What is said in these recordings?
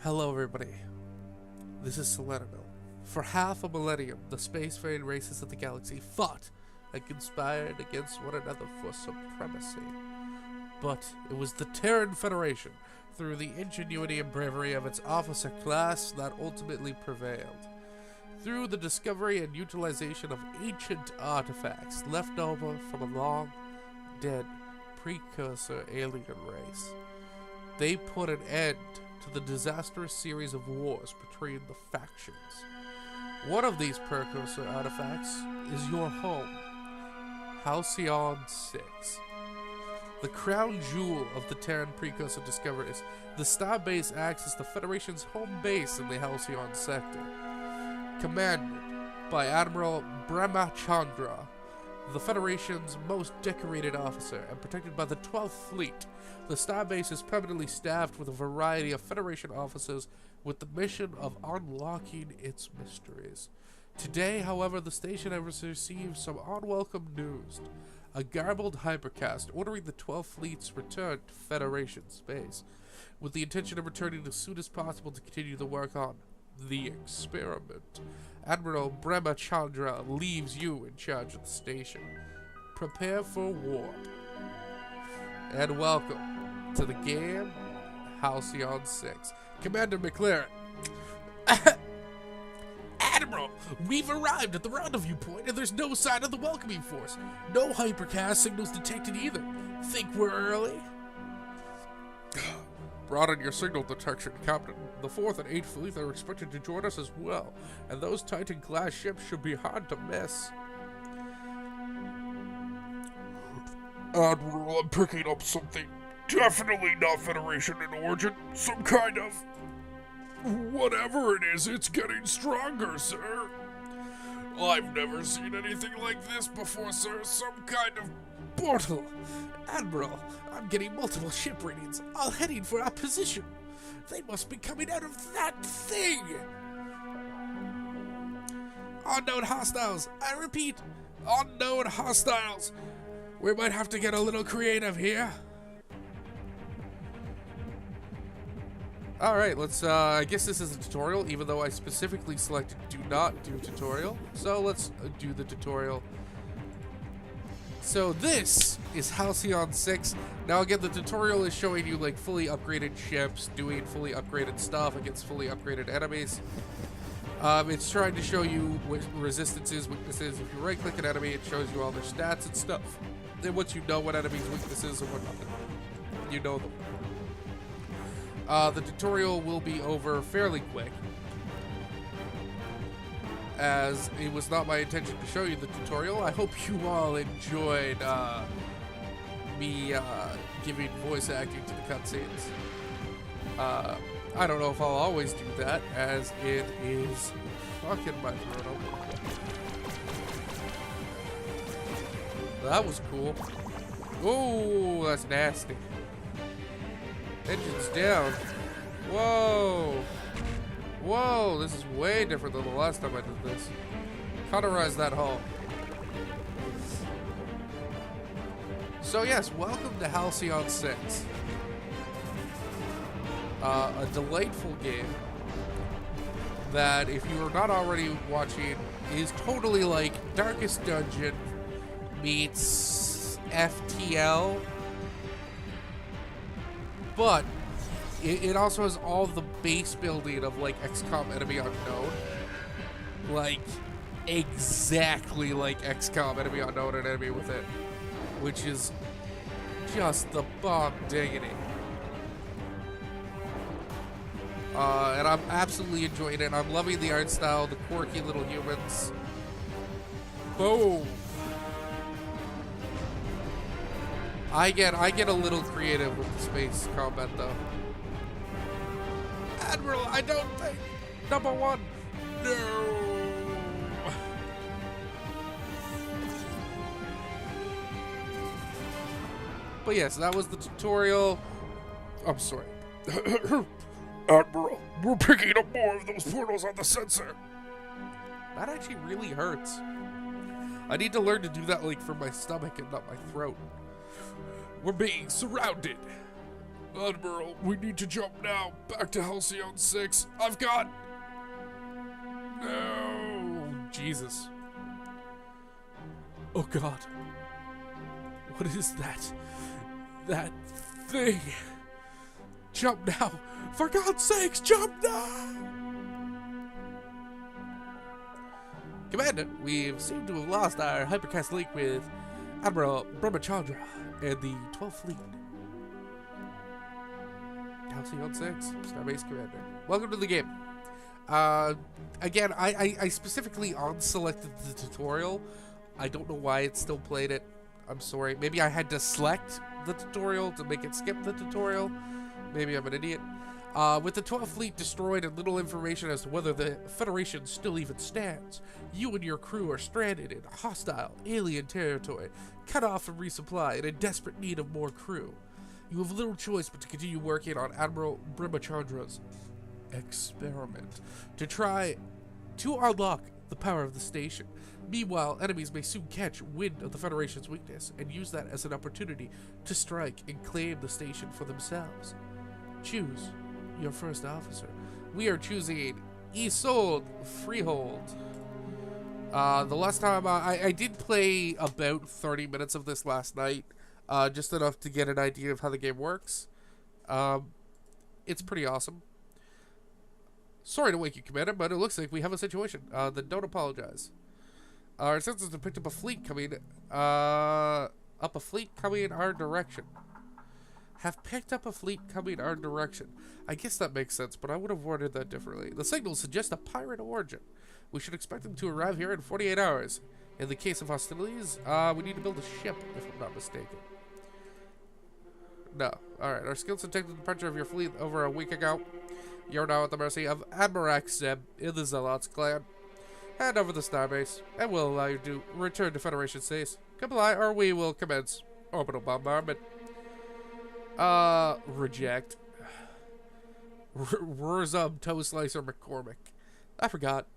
Hello everybody, this is Silaninil. For half a millennium, the spacefaring races of the galaxy fought and conspired against one another for supremacy. But it was the Terran Federation, through the ingenuity and bravery of its officer class, that ultimately prevailed. Through the discovery and utilization of ancient artifacts left over from a long-dead precursor alien race, they put an end to the disastrous series of wars between the factions. One of these precursor artifacts is your home, Halcyon6. The crown jewel of the Terran precursor discoveries, the starbase acts as the Federation's home base in the Halcyon sector. Commanded by Admiral Brahmachandra, the Federation's most decorated officer, and protected by the 12th Fleet, the starbase is permanently staffed with a variety of Federation officers with the mission of unlocking its mysteries. Today, however, the station has received some unwelcome news. A garbled hypercast ordering the 12th Fleet's return to Federation space, with the intention of returning as soon as possible to continue the work on the experiment. Admiral Brahmachandra leaves you in charge of the station. Prepare for war. And welcome to the game, Halcyon6. Commander McLaren. Admiral, we've arrived at the rendezvous point, and there's no sign of the welcoming force. No hypercast signals detected either. Think we're early? Brought in your signal detection, Captain. The 4th and 8th Fleet are expected to join us as well, and those Titan-class ships should be hard to miss. Admiral, I'm picking up something definitely not Federation in origin. Some kind of... whatever it is, it's getting stronger, sir. I've never seen anything like this before, sir. Some kind of portal. Admiral, I'm getting multiple ship readings, all heading for our position. They must be coming out of that thing. Unknown hostiles. I repeat, unknown hostiles. We might have to get a little creative here. Alright, let's, I guess this is a tutorial, even though I specifically selected do not do tutorial. So let's do the tutorial. So this is Halcyon6. Now again, the tutorial is showing you like fully upgraded ships, doing fully upgraded stuff against fully upgraded enemies. It's trying to show you what resistances, weaknesses. If you right click an enemy, it shows you all their stats and stuff. Then once you know what enemies' weaknesses and whatnot, you know them. The tutorial will be over fairly quick, as it was not my intention to show you the tutorial. I hope you all enjoyed me giving voice acting to the cutscenes. I don't know if I'll always do that, as it is fucking my throat open. That was cool. Oh, that's nasty. Engine's down. Whoa. Whoa, this is way different than the last time I did this. Cauterize that hull. So yes, welcome to Halcyon6. A delightful game that, if you are not already watching, is totally like Darkest Dungeon meets FTL. But it also has all the base building of like XCOM Enemy Unknown. Like, exactly like XCOM Enemy Unknown and Enemy Within. Which is just the bomb diggity. And I'm absolutely enjoying it. I'm loving the art style, the quirky little humans. Boom! I get a little creative with the space combat though. Admiral, I don't think. Number 1. No. But yes, that was the tutorial. I'm sorry. Admiral, we're picking up more of those portals on the sensor. That actually really hurts. I need to learn to do that like for my stomach and not my throat. We're being surrounded. Admiral, we need to jump now. Back to Halcyon6. I've got... No. Jesus. Oh God. What is that? That thing. Jump now. For God's sakes, jump now! Commander, we've seemed to have lost our hypercast link with Admiral Brahmachandra and the 12th Fleet. Halcyon6, Starbase Commander. Welcome to the game. Again, I specifically unselected the tutorial. I don't know why it still played it. I'm sorry. Maybe I had to select the tutorial to make it skip the tutorial. Maybe I'm an idiot. With the 12th Fleet destroyed and little information as to whether the Federation still even stands, you and your crew are stranded in hostile, alien territory, cut off from resupply, and in desperate need of more crew. You have little choice but to continue working on Admiral Brahmachandra's experiment to try to unlock the power of the station. Meanwhile, enemies may soon catch wind of the Federation's weakness and use that as an opportunity to strike and claim the station for themselves. Choose your first officer. We are choosing Isolde Freehold. The last time I did play about 30 minutes of this last night, just enough to get an idea of how the game works. It's pretty awesome. Sorry to wake you, Commander, but it looks like we have a situation. Then don't apologize. Our sensors have picked up a fleet coming, in our direction. Have picked up a fleet coming in our direction. I guess that makes sense, but I would have worded that differently. The signals suggest a pirate origin. We should expect them to arrive here in 48 hours. In the case of hostilities, we need to build a ship, if I'm not mistaken. No. Alright, our skills detected the departure of your fleet over a week ago. You're now at the mercy of Admiral Zeb in the Zealots clan. Hand over the starbase, and we'll allow you to return to Federation space. Comply, or we will commence orbital bombardment. Reject. Wurzum Toe Slicer McCormick. I forgot.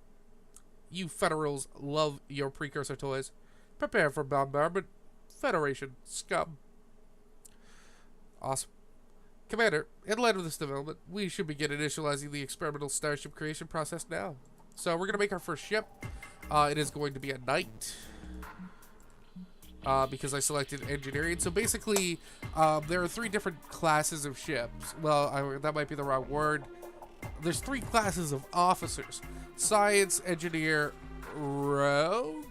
You Federals love your precursor toys. Prepare for bombardment. Federation scum. Awesome. Commander, in light of this development, we should begin initializing the experimental starship creation process now. So we're going to make our first ship. It is going to be a knight. Because I selected engineering. So basically, there are 3 different classes of ships. Well, that might be the wrong word. There's 3 classes of officers. Science, engineer, rogue?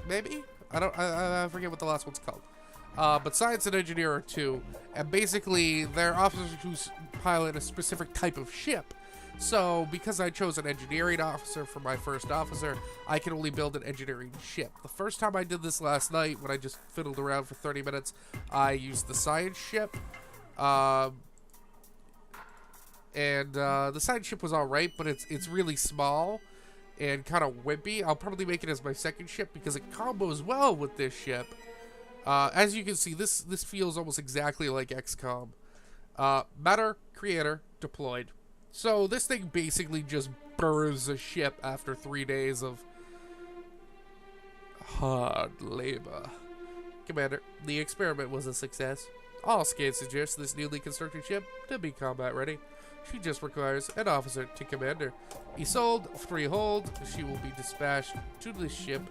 Maybe? I forget what the last one's called. But science and engineer are 2. And basically, they're officers who pilot a specific type of ship. So, because I chose an engineering officer for my first officer, I can only build an engineering ship. The first time I did this last night, when I just fiddled around for 30 minutes, I used the science ship. The science ship was alright, but it's really small and kind of wimpy. I'll probably make it as my second ship because it combos well with this ship. As you can see, this feels almost exactly like XCOM. Matter, creator, deployed. So this thing basically just burns a ship after 3 days of hard labor. Commander, the experiment was a success. All scans suggest this newly constructed ship to be combat ready. She just requires an officer to command her. Isolde Freehold, she will be dispatched to the ship.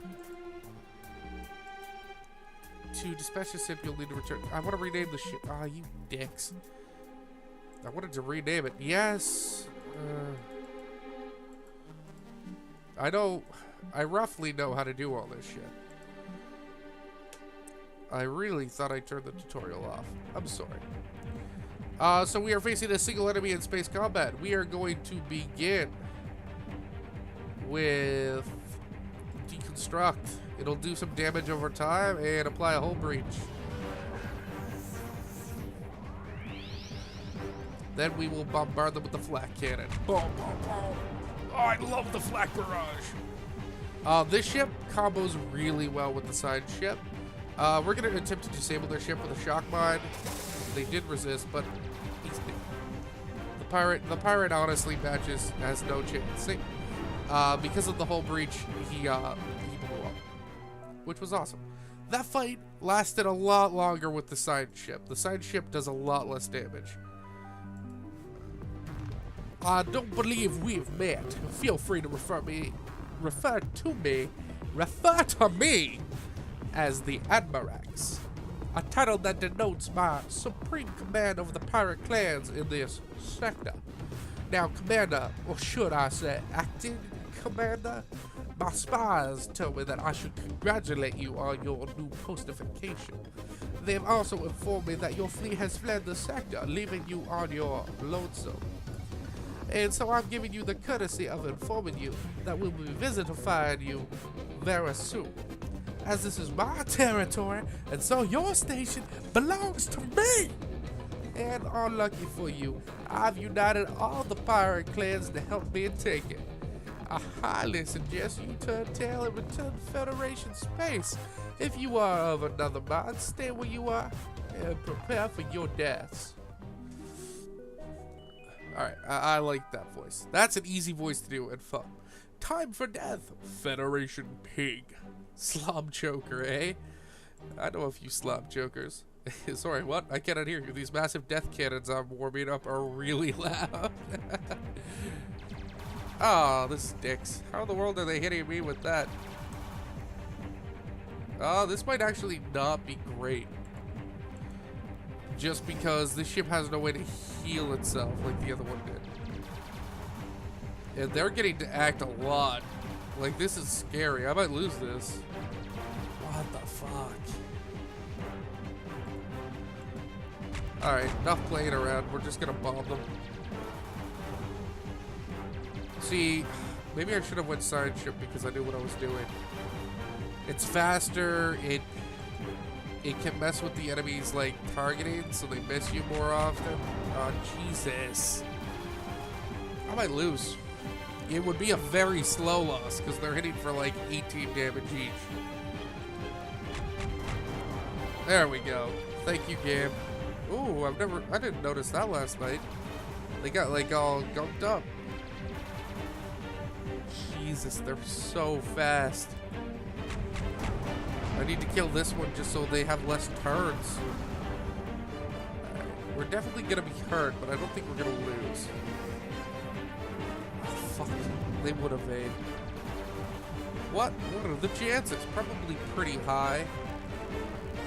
To dispatch the ship, you'll need to return. I want to rename the ship. Ah, you dicks. I wanted to rename it. Yes. I roughly know how to do all this shit. I really thought I turned the tutorial off. I'm sorry. So we are facing a single enemy in space combat. We are going to begin with deconstruct. It'll do some damage over time and apply a hull breach. Then we will bombard them with the flak cannon. Boom, boom, boom. Oh, I love the flak barrage. This ship combos really well with the side ship. We're going to attempt to disable their ship with a shock mine. They did resist, but the pirate honestly has no chance. Because of the hull breach, he blew up, which was awesome. That fight lasted a lot longer with the side ship. The side ship does a lot less damage. I don't believe we've met. Feel free to refer to me as the Admirax, a title that denotes my supreme command over the pirate clans in this sector. Now, Commander, or should I say acting Commander, my spies tell me that I should congratulate you on your new postification. They have also informed me that your fleet has fled the sector, leaving you on your lonesome. And so I'm giving you the courtesy of informing you that we'll be visitifying you very soon, as this is my territory, and so your station belongs to me. And unlucky for you, I've united all the pirate clans to help me take it. I highly suggest you turn tail and return to Federation space. If you are of another mind, stay where you are and prepare for your deaths. Alright, I like that voice. That's an easy voice to do and fun. Time for death, Federation Pig. Slob choker, eh? I know a few slob chokers. Sorry, what? I cannot hear you. These massive death cannons I'm warming up are really loud. Oh, this sticks. How in the world are they hitting me with that? Oh, this might actually not be great. Just because this ship has no way to heal itself like the other one did. And they're getting to act a lot. Like, this is scary. I might lose this. What the fuck? Alright, enough playing around. We're just gonna bomb them. See, maybe I should have went side ship because I knew what I was doing. It's faster, it can mess with the enemy's, like, targeting, so they miss you more often. Oh, Jesus. I might lose. It would be a very slow loss, because they're hitting for, like, 18 damage each. There we go. Thank you, game. Ooh, I didn't notice that last night. They got, like, all gunked up. Jesus, they're so fast. I need to kill this one just so they have less turns. We're definitely gonna be hurt, but I don't think we're gonna lose. Oh, fuck. They would evade. What? What are the chances? Probably pretty high.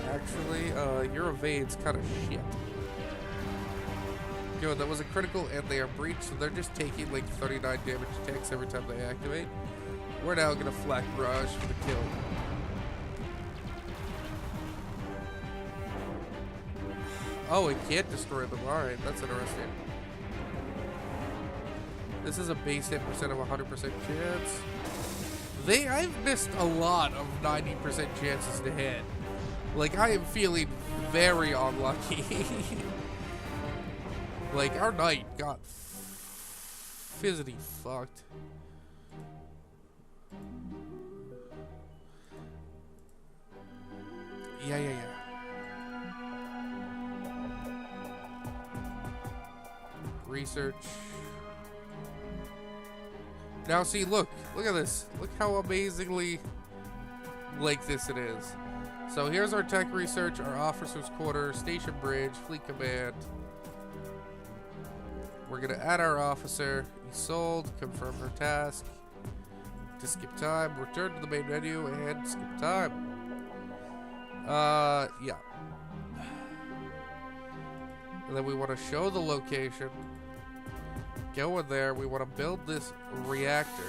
Actually, your evade's kind of shit. Good, that was a critical and they are breached, so they're just taking like 39 damage attacks every time they activate. We're now gonna flak barrage for the kill. Oh, it can't destroy them. Alright, that's interesting. This is a base hit percent of 100% chance. I've missed a lot of 90% chances to hit. Like, I am feeling very unlucky. Like, our knight got fizzity fucked. Yeah. Research. Now see, look at this. Look how amazingly like this it is. So here's our tech research, our officer's quarter, station bridge, fleet command. We're gonna add our officer. He sold, confirm her task. To skip time, return to the main menu and skip time. Yeah. And then we want to show the location. Go in there. We want to build this reactor.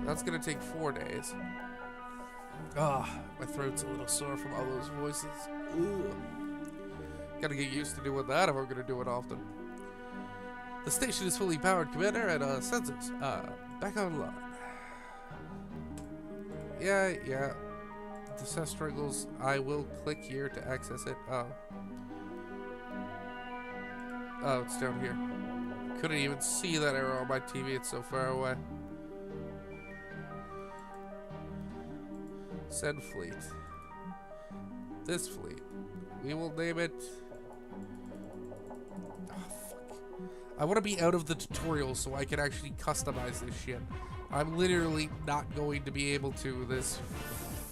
That's going to take 4 days. Ah, my throat's a little sore from all those voices. Ooh. Gotta get used to doing that if I'm going to do it often. The station is fully powered, Commander, and sensors. Back online. Yeah. The test struggles. I will click here to access it. Oh, it's down here. Couldn't even see that arrow on my TV. It's so far away. Send fleet. This fleet. We will name it... Oh, fuck. I want to be out of the tutorial so I can actually customize this shit. I'm literally not going to be able to this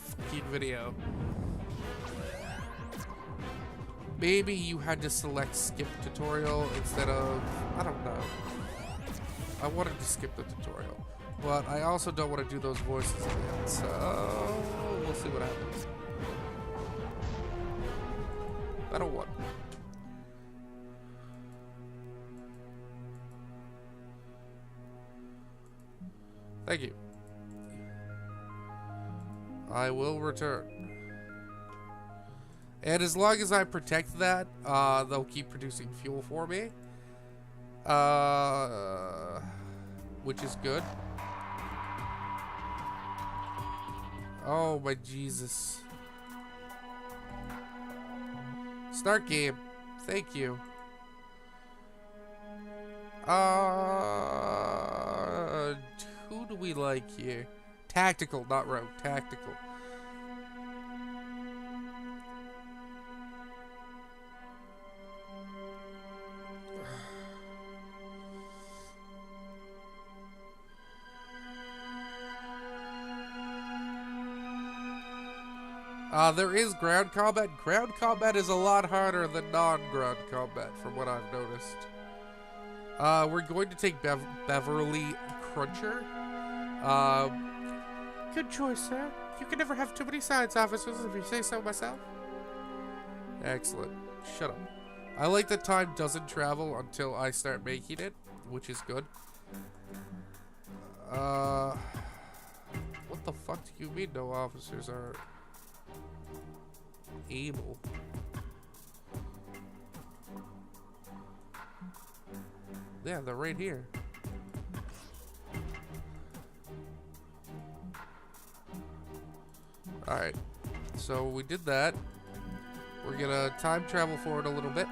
fucking video. Maybe you had to select skip tutorial instead of, I don't know. I wanted to skip the tutorial, but I also don't want to do those voices again, so we'll see what happens. Battle 1. Thank you. I will return. And as long as I protect that, they'll keep producing fuel for me. Which is good. Oh my Jesus. Start game. Thank you. Who do we like here? Tactical, not rogue. Tactical. There is ground combat. Ground combat is a lot harder than non-ground combat, from what I've noticed. We're going to take Beverly Cruncher. Good choice, sir. You can never have too many science officers if you say so myself. Excellent. Shut up. I like that time doesn't travel until I start making it, which is good. What the fuck do you mean no officers are able? Yeah, they're right here. Alright, so we did that. We're gonna time travel forward a little bit.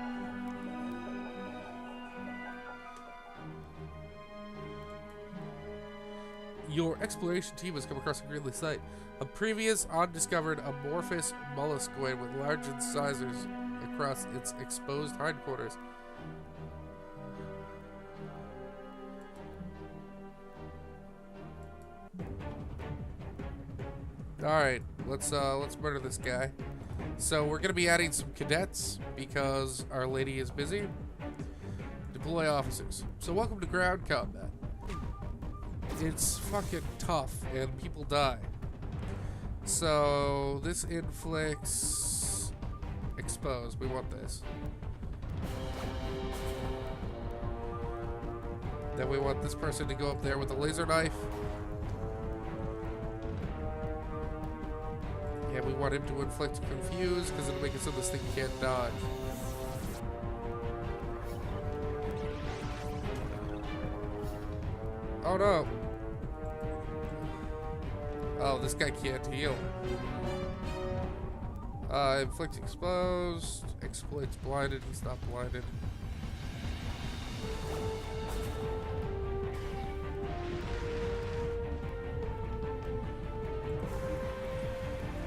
Your exploration team has come across a Greenlee site. A previous undiscovered amorphous molluscoid with large incisors across its exposed hindquarters. Alright, let's murder this guy. So we're gonna be adding some cadets because Our Lady is busy. Deploy officers. So welcome to ground combat. It's fucking tough and people die. So this inflicts expose. We want this. Then we want this person to go up there with a laser knife. And we want him to inflict confuse because it'll make it so this thing can't dodge. Oh no. Oh, this guy can't heal. Inflict exposed. Exploits blinded. He's not blinded.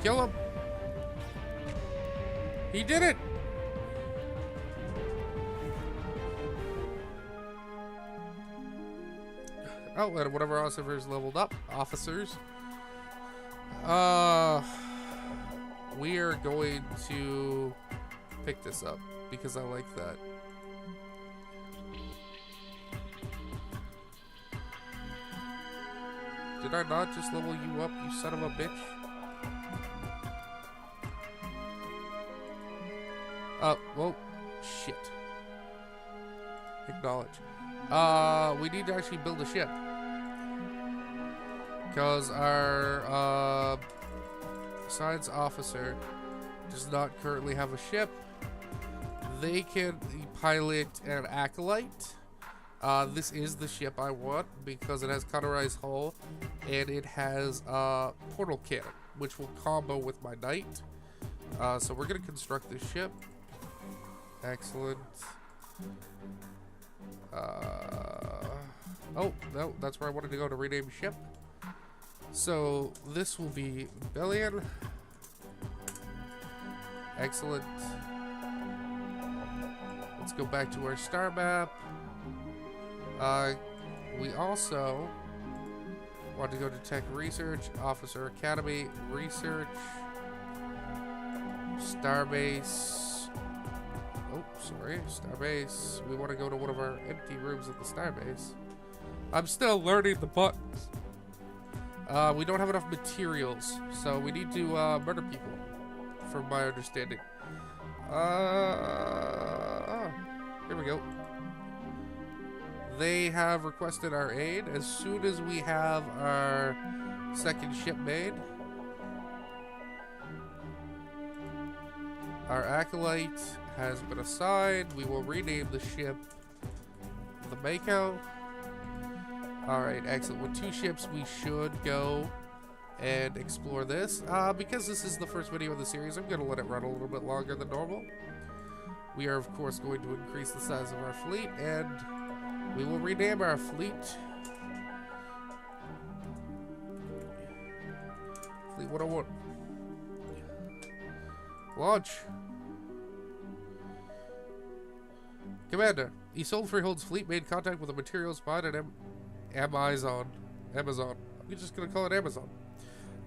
Kill him. He did it. Oh, and whatever officers leveled up. Officers. We are going to pick this up because I like that. Did I not just level you up, you son of a bitch? Well, shit. Acknowledge. We need to actually build a ship. Because our, science officer does not currently have a ship. They can pilot an acolyte. This is the ship I want because it has cauterized hull and it has portal cannon, which will combo with my knight. So we're gonna construct this ship. Excellent. Oh no, that's where I wanted to go to rename ship. So this will be Bellion. Excellent. Let's go back to our star map. We also want to go to Tech Research, Officer Academy, Research, Starbase, Oh, sorry. Starbase. We want to go to one of our empty rooms at the Starbase. I'm still learning the buttons. We don't have enough materials, so we need to murder people, from my understanding. Here we go. They have requested our aid. As soon as we have our second ship made, our acolyte has been assigned. We will rename the ship the Mako. Alright, excellent. With 2 ships, we should go and explore this. Because this is the first video of the series, I'm going to let it run a little bit longer than normal. We are, of course, going to increase the size of our fleet, and we will rename our fleet. Fleet 101. Launch. Commander, Isolde Freehold's fleet made contact with a material spot at Amazon. I'm just gonna call it Amazon.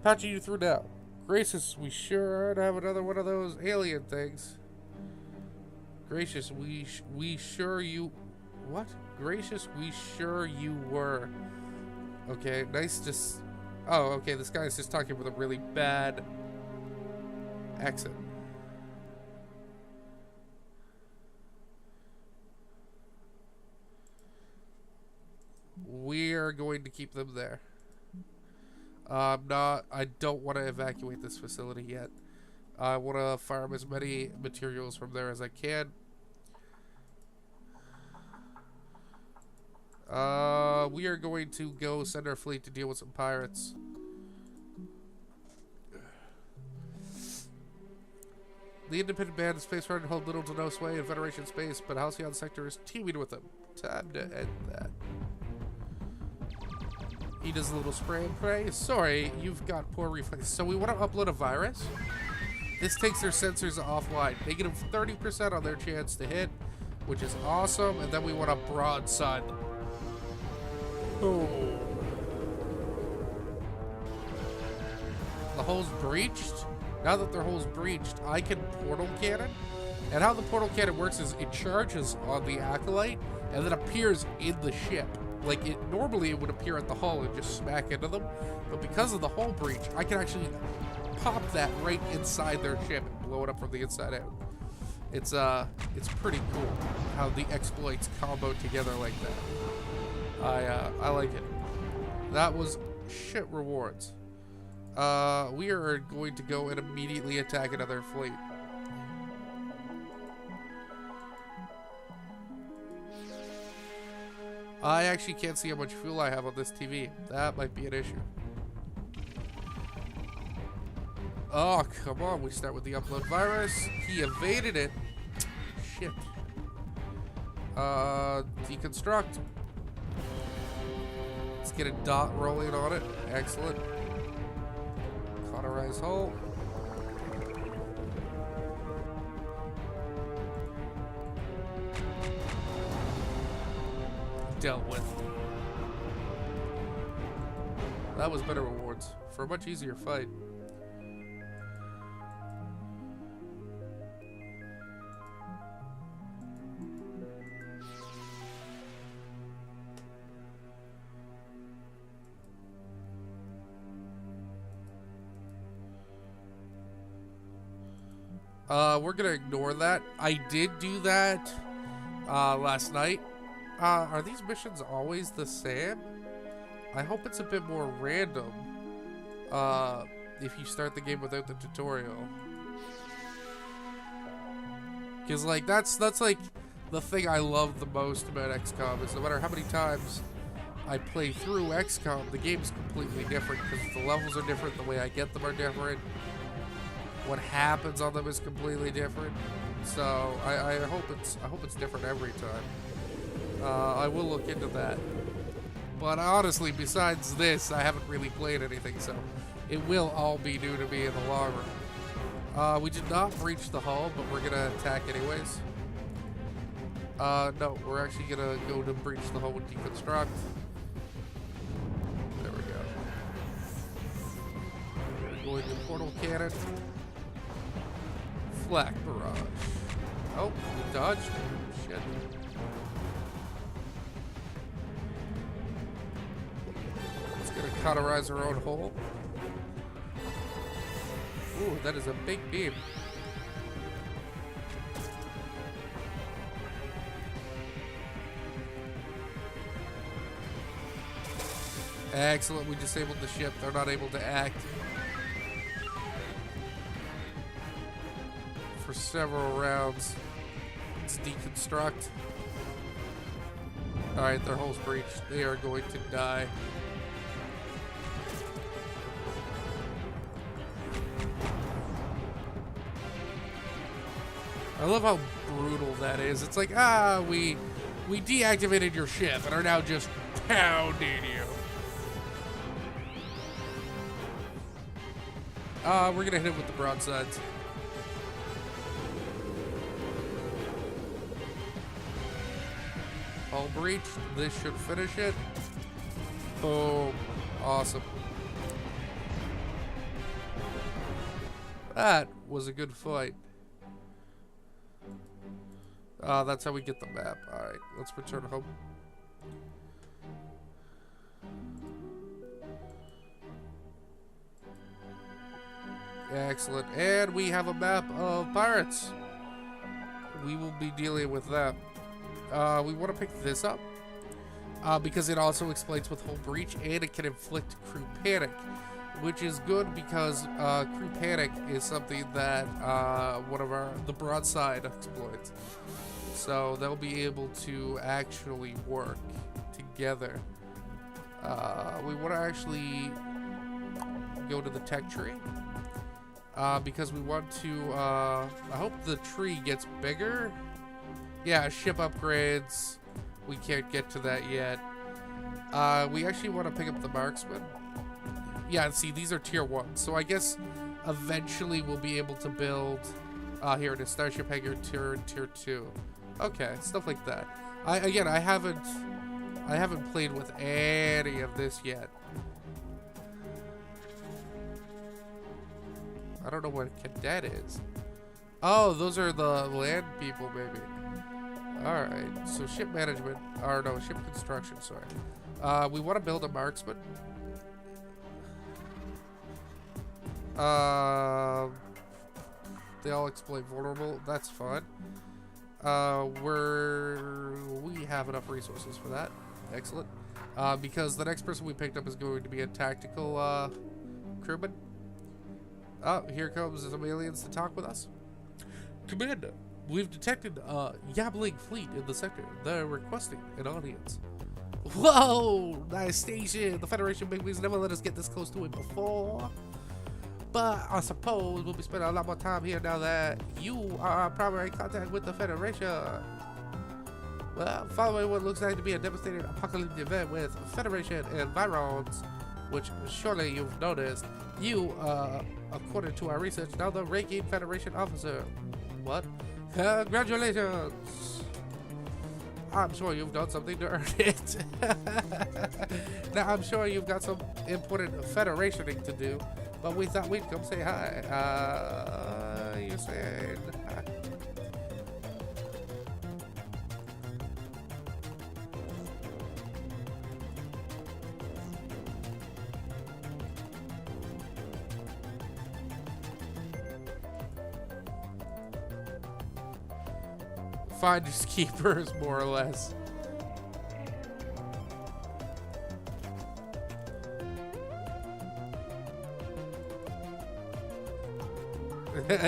Patching you through now. Gracious, we sure are to have another one of those alien things. Gracious, we sure you... What? Gracious, we sure you were. Okay, nice just... Oh, okay, this guy is just talking with a really bad accent. We're going to keep them there. I don't want to evacuate this facility yet. I want to farm as many materials from there as I can. We are going to go send our fleet to deal with some pirates. The independent band of Space Runner hold little to no sway in Federation space, but Halcyon sector is teaming with them. Time to end that. He does a little spray and pray. Sorry, you've got poor reflexes. So we want to upload a virus. This takes their sensors offline. Negative 30% on their chance to hit, which is awesome. And then we want to broadside them. Oh. The hole's breached. Now that their hole's breached, I can portal cannon. And how the portal cannon works is it charges on the acolyte and then appears in the ship. Like, normally it would appear at the hull and just smack into them, but because of the hull breach, I can actually pop that right inside their ship and blow it up from the inside out. It's pretty cool how the exploits combo together like that. I like it. That was shit rewards. We are going to go and immediately attack another fleet. I actually can't see how much fuel I have on this TV. That might be an issue. Oh, come on. We start with the upload virus. He evaded it. Shit. Deconstruct. Let's get a dot rolling on it. Excellent. Cauterize hull. Dealt with. That was better rewards for a much easier fight. We're gonna ignore that. I did do that last night. Are these missions always the same? I hope it's a bit more random if you start the game without the tutorial. Because, like, that's like the thing I love the most about XCOM is no matter how many times I play through XCOM, the game's completely different because the levels are different, the way I get them are different, what happens on them is completely different. So I hope it's different every time. I will look into that. But honestly, besides this, I haven't really played anything, so it will all be new to me in the long run. We did not breach the hull, but we're gonna attack anyways. No, we're actually gonna go to breach the hull and deconstruct. There we go. We're going to portal cannon. Flak barrage. Oh, we dodged. Shit. It's gonna cauterize our own hole. Ooh, that is a big beam. Excellent, we disabled the ship. They're not able to act for several rounds. Let's deconstruct. Alright, their hull's breached. They are going to die. I love how brutal that is. It's like, we deactivated your ship and are now just pounding you. We're gonna hit it with the broadsides. Hull breached. This should finish it. Boom. Awesome. That was a good fight. That's how we get the map. Alright, let's return home. Excellent. And we have a map of pirates. We will be dealing with them. We want to pick this up because it also explains with hull breach and it can inflict crew panic, which is good because crew panic is something that one of the broadside exploits. So they'll be able to actually work together. We want to actually go to the tech tree. Because we want to, I hope the tree gets bigger. Yeah, ship upgrades. We can't get to that yet. We actually want to pick up the marksman. Yeah, see, these are tier 1. So I guess eventually we'll be able to build, here it is, Starship Hangar tier 2. Okay, stuff like that. I haven't played with any of this yet. I don't know what a cadet is. Oh, those are the land people, maybe. Alright, so ship management, or no, ship construction, sorry. We want to build a marksman. They all explain vulnerable, that's fine. We have enough resources for that. Excellent. Because the next person we picked up is going to be a tactical crewman. Oh, here comes some aliens to talk with us. Commander, we've detected a yabbling fleet in the sector. They're requesting an audience. Whoa! Nice station. The Federation bigwigs never let us get this close to it before. But I suppose we'll be spending a lot more time here now that you are our primary contact with the Federation. Well, following what looks like to be a devastating apocalyptic event with Federation environs, which surely you've noticed, you, according to our research, now the ranking Federation officer. What? Congratulations! I'm sure you've done something to earn it. Now, I'm sure you've got some important Federationing to do, but we thought we'd come say hi. You said hi. Finders keepers, more or less.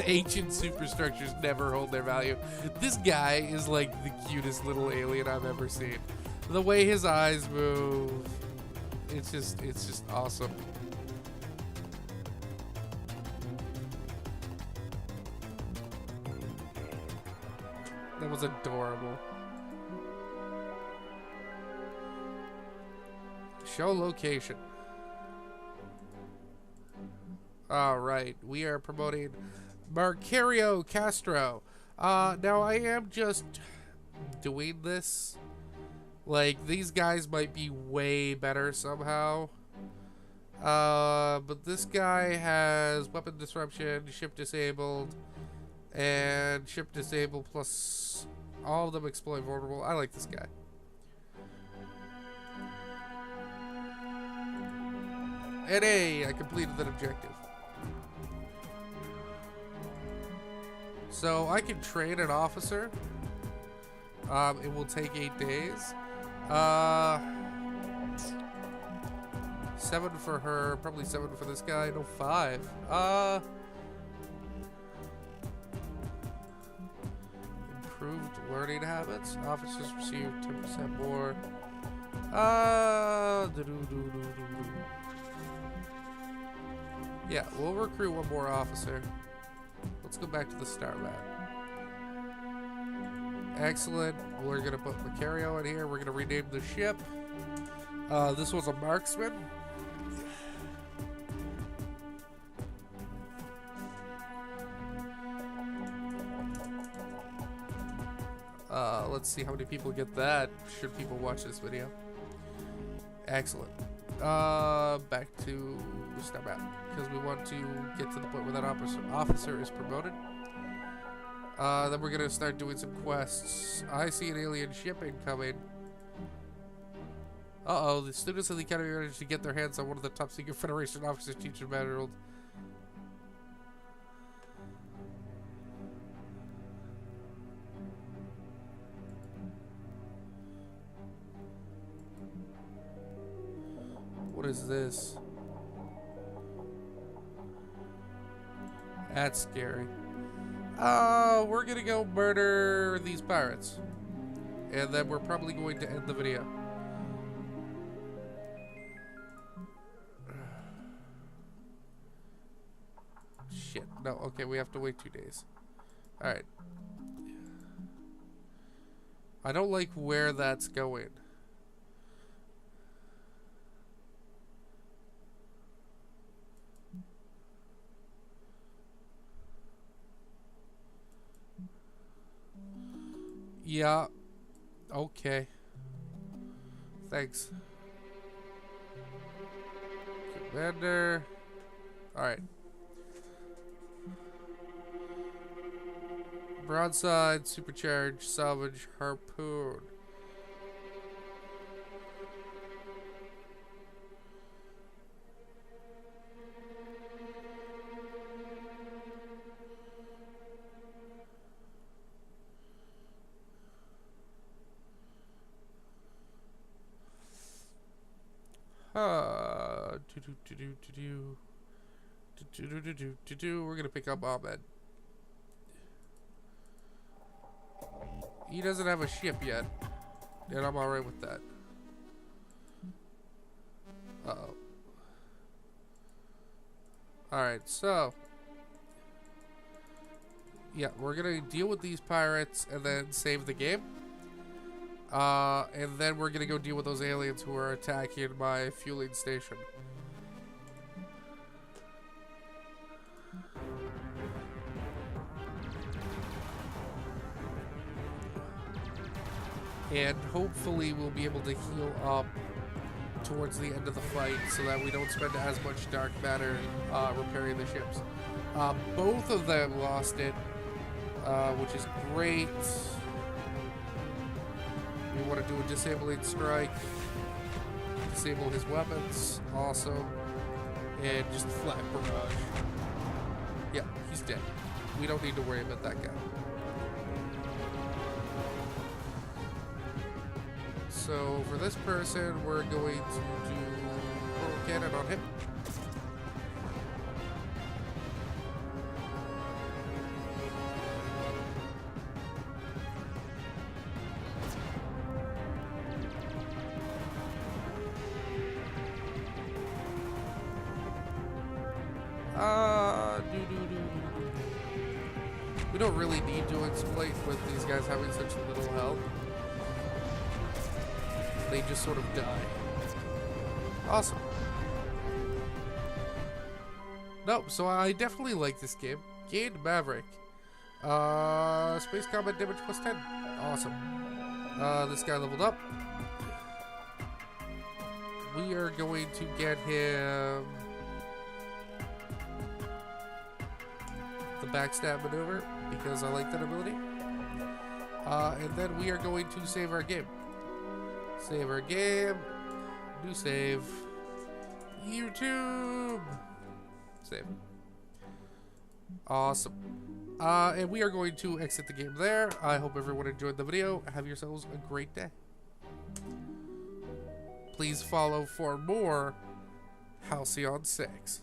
Ancient superstructures never hold their value. This guy is like the cutest little alien I've ever seen. The way his eyes move, it's just awesome. That was adorable. Show location. Alright, we are promoting Marcario Castro. Now I am just doing this. Like, these guys might be way better somehow. But this guy has weapon disruption, ship disabled, And ship disable plus all of them exploit vulnerable. I like this guy. And hey, I completed that objective. So I can train an officer. It will take 8 days. 7 for her, probably 7 for this guy. No, 5. Improved learning habits. Officers receive 10% more. Yeah, we'll recruit one more officer. Let's go back to the star map. Excellent. We're gonna put Macario in here. We're gonna rename the ship. This was a marksman. Let's see how many people get that. Should people watch this video? Excellent. Back to star map because we want to get to the point where that officer is promoted. Then we're gonna start doing some quests. I see an alien ship incoming. Uh-oh, the students of the academy managed to get their hands on one of the top secret Federation officers teaching manual. What is this? That's scary. We're gonna go murder these pirates. And then we're probably going to end the video. Shit. No, okay, we have to wait 2 days. Alright. I don't like where that's going. Yeah. Okay. Thanks. Commander. Alright. Broadside, supercharged, salvage, harpoon. We're gonna pick up Ahmed. He doesn't have a ship yet, and I'm alright with that. Uh-oh. Alright, so yeah, we're gonna deal with these pirates and then save the game. And then we're gonna go deal with those aliens who are attacking my fueling station. And hopefully we'll be able to heal up towards the end of the fight so that we don't spend as much dark matter repairing the ships. Both of them lost it, which is great. We want to do a disabling strike, disable his weapons, awesome, and just flat barrage. Yeah, he's dead. We don't need to worry about that guy. So for this person, we're going to do portal cannon on him. We don't really need to exploit with these guys having such little health. They just sort of die. Awesome. No, so I definitely like this game. Gained Maverick. Space combat damage plus 10. Awesome. This guy leveled up. We are going to get him the backstab maneuver. because I like that ability. And then we are going to save our game. Save our game. New save. YouTube. Save. Awesome. And we are going to exit the game there. I hope everyone enjoyed the video. Have yourselves a great day. Please follow for more Halcyon 6.